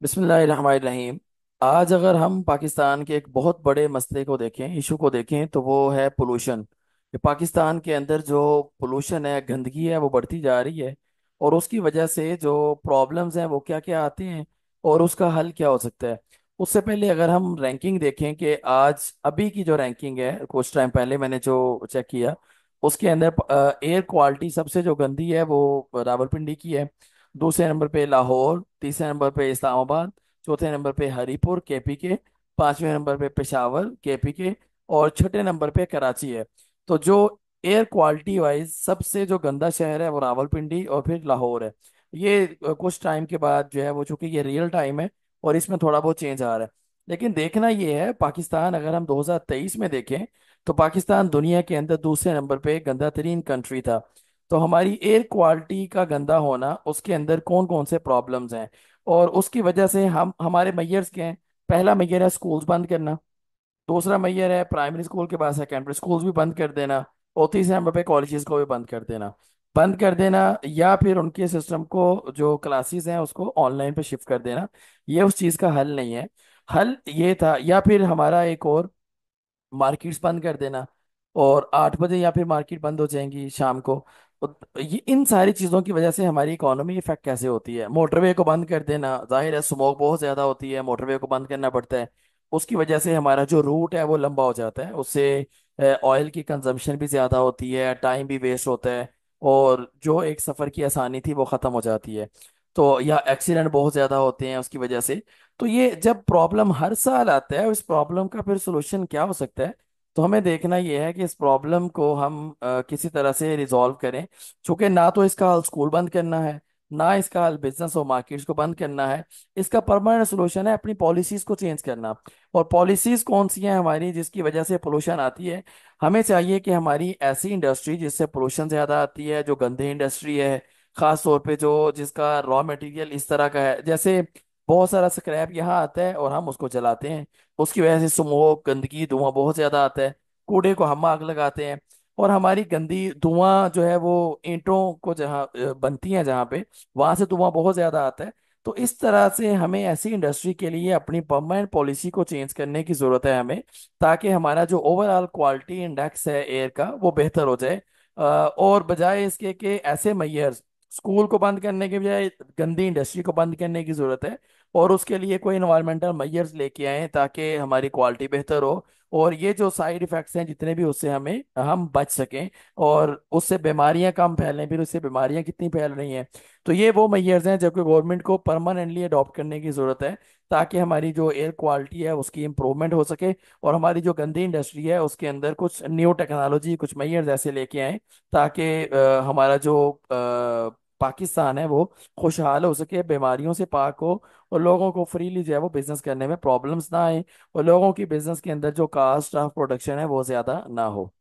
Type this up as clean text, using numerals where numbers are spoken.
बिस्मिल्लाहिर्रहमानिर्रहीम। आज अगर हम पाकिस्तान के एक बहुत बड़े मसले को देखें, इशू को देखें, तो वो है पोलूशन। कि पाकिस्तान के अंदर जो पोलूशन है, गंदगी है, वो बढ़ती जा रही है। और उसकी वजह से जो प्रॉब्लम्स हैं वो क्या क्या आती हैं और उसका हल क्या हो सकता है। उससे पहले अगर हम रैंकिंग देखें कि आज अभी की जो रैंकिंग है, कुछ टाइम पहले मैंने जो चेक किया, उसके अंदर एयर क्वालिटी सबसे जो गंदी है वो रावलपिंडी की है। दूसरे नंबर पे लाहौर, तीसरे नंबर पे इस्लामाबाद, चौथे नंबर पे हरीपुर केपी के, पांचवें नंबर पे पेशावर केपी के, और छठे नंबर पे कराची है। तो जो एयर क्वालिटी वाइज सबसे जो गंदा शहर है वो रावलपिंडी और फिर लाहौर है। ये कुछ टाइम के बाद जो है वो, चूंकि ये रियल टाइम है और इसमें थोड़ा बहुत चेंज आ रहा है। लेकिन देखना ये है, पाकिस्तान अगर हम 2023 में देखें तो पाकिस्तान दुनिया के अंदर दूसरे नंबर पे गंदा तरीन कंट्री था। तो हमारी एयर क्वालिटी का गंदा होना, उसके अंदर कौन कौन से प्रॉब्लम्स हैं और उसकी वजह से हम हमारे मैयर्स के हैं। पहला मैयर है स्कूल्स बंद करना। दूसरा मैयर है प्राइमरी स्कूल के बाद सेकेंडरी स्कूल्स भी बंद कर देना। और तीसरे नंबर पे कॉलेजेस को भी बंद कर देना। बंद कर देना या फिर उनके सिस्टम को, जो क्लासेस हैं, उसको ऑनलाइन पे शिफ्ट कर देना। ये उस चीज़ का हल नहीं है। हल ये था, या फिर हमारा एक और, मार्केट्स बंद कर देना। और 8 बजे या फिर मार्केट बंद हो जाएंगी शाम को। तो ये इन सारी चीज़ों की वजह से हमारी इकोनॉमी इफेक्ट कैसे होती है। मोटरवे को बंद कर देना, जाहिर है स्मोक बहुत ज़्यादा होती है, मोटरवे को बंद करना पड़ता है। उसकी वजह से हमारा जो रूट है वो लंबा हो जाता है, उससे ऑयल की कंजम्पशन भी ज़्यादा होती है, टाइम भी वेस्ट होता है। और जो एक सफ़र की आसानी थी वो ख़त्म हो जाती है। तो या एक्सीडेंट बहुत ज़्यादा होते हैं उसकी वजह से। तो ये जब प्रॉब्लम हर साल आता है, इस प्रॉब्लम का फिर सोल्यूशन क्या हो सकता है। तो हमें देखना यह है कि इस प्रॉब्लम को हम किसी तरह से रिजॉल्व करें। चूंकि ना तो इसका हल स्कूल बंद करना है, ना इसका हल बिजनेस और मार्केट्स को बंद करना है। इसका परमानेंट सोल्यूशन है अपनी पॉलिसीज को चेंज करना। और पॉलिसीज कौन सी हैं हमारी जिसकी वजह से पोल्यूशन आती है। हमें चाहिए कि हमारी ऐसी इंडस्ट्री जिससे पोल्यूशन ज्यादा आती है, जो गंदे इंडस्ट्री है, खास तौर पे जो जिसका रॉ मटेरियल इस तरह का है, जैसे बहुत सारा स्क्रैप यहाँ आता है और हम उसको जलाते हैं, उसकी वजह से स्मोक, गंदगी, धुआं बहुत ज्यादा आता है। कूड़े को हम आग लगाते हैं। और हमारी गंदी धुआं जो है वो ईंटों को जहाँ बनती है जहाँ पे, वहां से धुआं बहुत ज्यादा आता है। तो इस तरह से हमें ऐसी इंडस्ट्री के लिए अपनी परमानेंट पॉलिसी को चेंज करने की जरूरत है हमें, ताकि हमारा जो ओवरऑल क्वालिटी इंडेक्स है एयर का वो बेहतर हो जाए। और बजाय इसके कि ऐसे मैयर्स, स्कूल को बंद करने के बजाय गंदी इंडस्ट्री को बंद करने की जरूरत है। और उसके लिए कोई इन्वायरमेंटल मेजर्स लेके आए ताकि हमारी क्वालिटी बेहतर हो। और ये जो साइड इफेक्ट्स हैं जितने भी, उससे हम बच सकें और उससे बीमारियां कम फैलें। फिर उससे बीमारियां कितनी फैल रही हैं। तो ये वो मेजर्स हैं जबकि गवर्नमेंट को परमानेंटली अडॉप्ट करने की जरूरत है, ताकि हमारी जो एयर क्वालिटी है उसकी इम्प्रूवमेंट हो सके। और हमारी जो गंदी इंडस्ट्री है उसके अंदर कुछ न्यू टेक्नोलॉजी, कुछ मेजर्स ऐसे लेके आए ताकि हमारा जो पाकिस्तान है वो खुशहाल हो सके, बीमारियों से पाक हो, और लोगों को फ्रीली जो है वो बिजनेस करने में प्रॉब्लम्स ना आए, और लोगों की बिजनेस के अंदर जो कास्ट ऑफ प्रोडक्शन है वो ज्यादा ना हो।